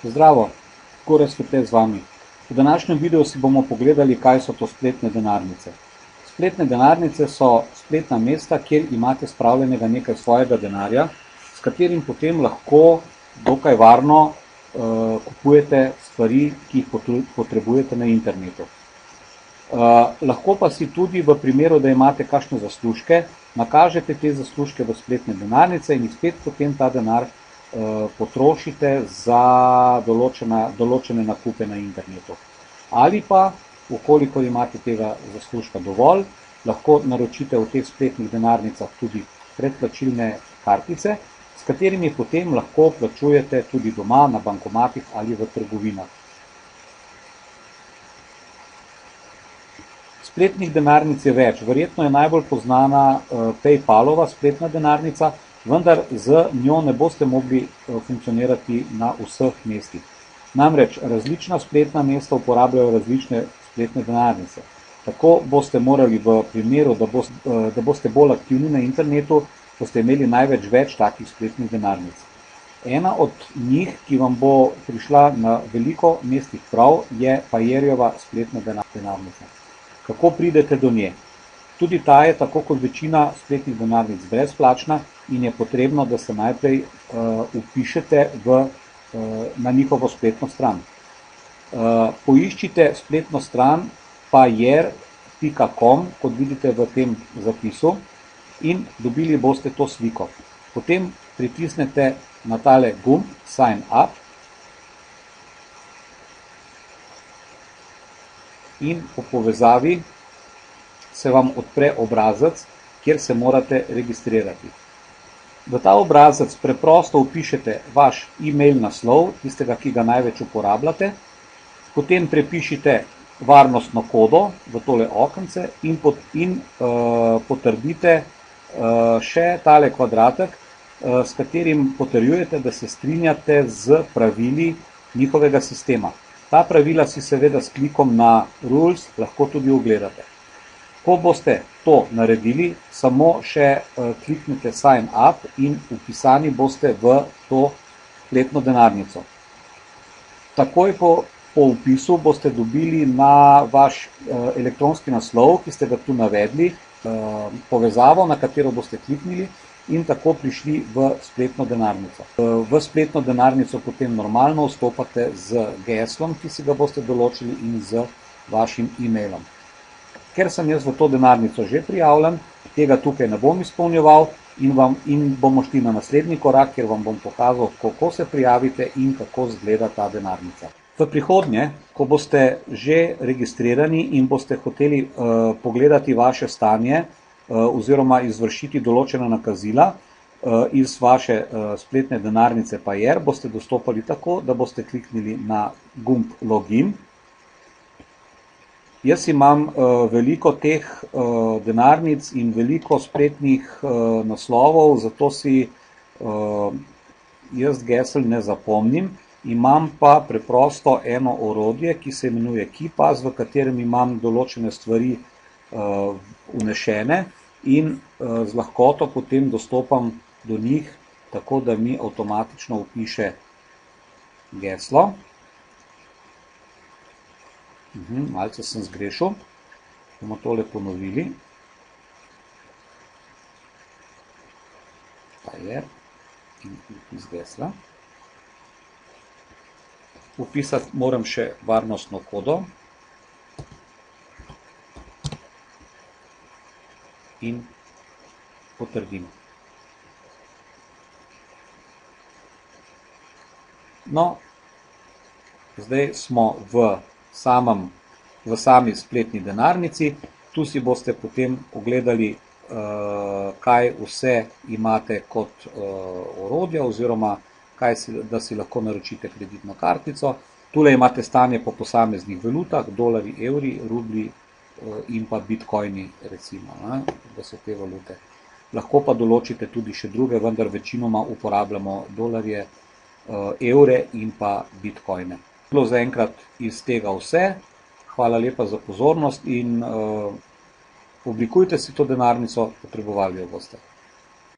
Zdravo, Gorazd Fete z vami. V današnjem videu si bomo pogledali, kaj so to spletne denarnice. Spletne denarnice so spletna mesta, kjer imate spravljenega nekaj svojega denarja, s katerim potem lahko dokaj varno kupujete stvari, ki jih potrebujete na internetu. Lahko pa si tudi v primeru, da imate kakšne zaslužke, nakažete te zaslužke v spletne denarnice in spet potem ta denar potrošite za določene nakupe na internetu. Ali pa, ukoliko imate tega zaslužka dovolj, lahko naročite v teh spletnih denarnicah tudi predplačilne kartice, s katerimi potem lahko plačujete tudi doma, na bankomatih ali v trgovinah. Spletnih denarnic je več. Verjetno je najbolj poznana PayPalova spletna denarnica, vendar z njo ne boste mogli funkcionirati na vseh mestih. Namreč različna spletna mesta uporabljajo različne spletne denarnice. Tako boste morali v primeru, da boste bolj aktivni na internetu, boste imeli največ več takih spletnih denarnic. Ena od njih, ki vam bo prišla na veliko mestih prav, je Payerjeva spletna denarnica. Kako pridete do nje? Tudi ta je, tako kot večina spletnih denarnic, brezplačna in je potrebno, da se najprej vpišete na njihovo spletno stran. Poiščite spletno stran payer.com, kot vidite v tem zapisu, in dobili boste to sliko. Potem pritisnete na tale gumb Sign up in po povezavi se vam odpre obrazec, kjer se morate registrirati. V ta obrazec preprosto vpišete vaš e-mail naslov, tistega, ki ga največ uporabljate, potem prepišite varnostno kodo v tole okence in potrdite še tale kvadratek, s katerim potrjujete, da se strinjate z pravili njihovega sistema. Ta pravila si seveda s klikom na Rules lahko tudi ogledate. Ko boste to naredili, samo še kliknite Sign up in vpisani boste v to spletno denarnico. Takoj po vpisu boste dobili na vaš elektronski naslov, ki ste ga tu navedli, povezavo, na katero boste kliknili in tako prišli v spletno denarnico. V spletno denarnico potem normalno vstopate z geslom, ki si ga boste določili, in z vašim e-mailom. Ker sem jaz v to denarnico že prijavljen, tega tukaj ne bom izpolnjeval in bomo šli na naslednji korak, kjer vam bom pokazal, kako se prijavite in kako izgleda ta denarnica. V prihodnje, ko boste že registrirani in boste hoteli pogledati vaše stanje oziroma izvršiti določena nakazila iz vaše spletne denarnice Payer, boste dostopali tako, da boste kliknili na gumb Login. Jaz imam veliko teh denarnic in veliko spletnih naslovov, zato si jaz gesel ne zapomnim. Imam pa preprosto eno orodje, ki se imenuje KeePass, v katerem imam določene stvari vnešene in z lahkoto potem dostopam do njih, tako da mi avtomatično vpiše geslo. Malce sem zgrešil, bomo tole ponovili. Payer in vpis gesla. Vpisati moram še varnostno kodo in potrdim. No, zdaj smo v sami spletni denarnici. Tu si boste potem ogledali, kaj vse imate kot orodja oziroma da si lahko naročite kreditno kartico. Tule imate stanje po posameznih valutah, dolarji, evri, rubli in pa bitcoini, recimo, da so te valute. Lahko pa določite tudi še druge, vendar večinoma uporabljamo dolarje, evre in pa bitcoine. Bilo zaenkrat iz tega vse. Hvala lepa za pozornost in oblikujte si to denarnico, potrebovali jo boste.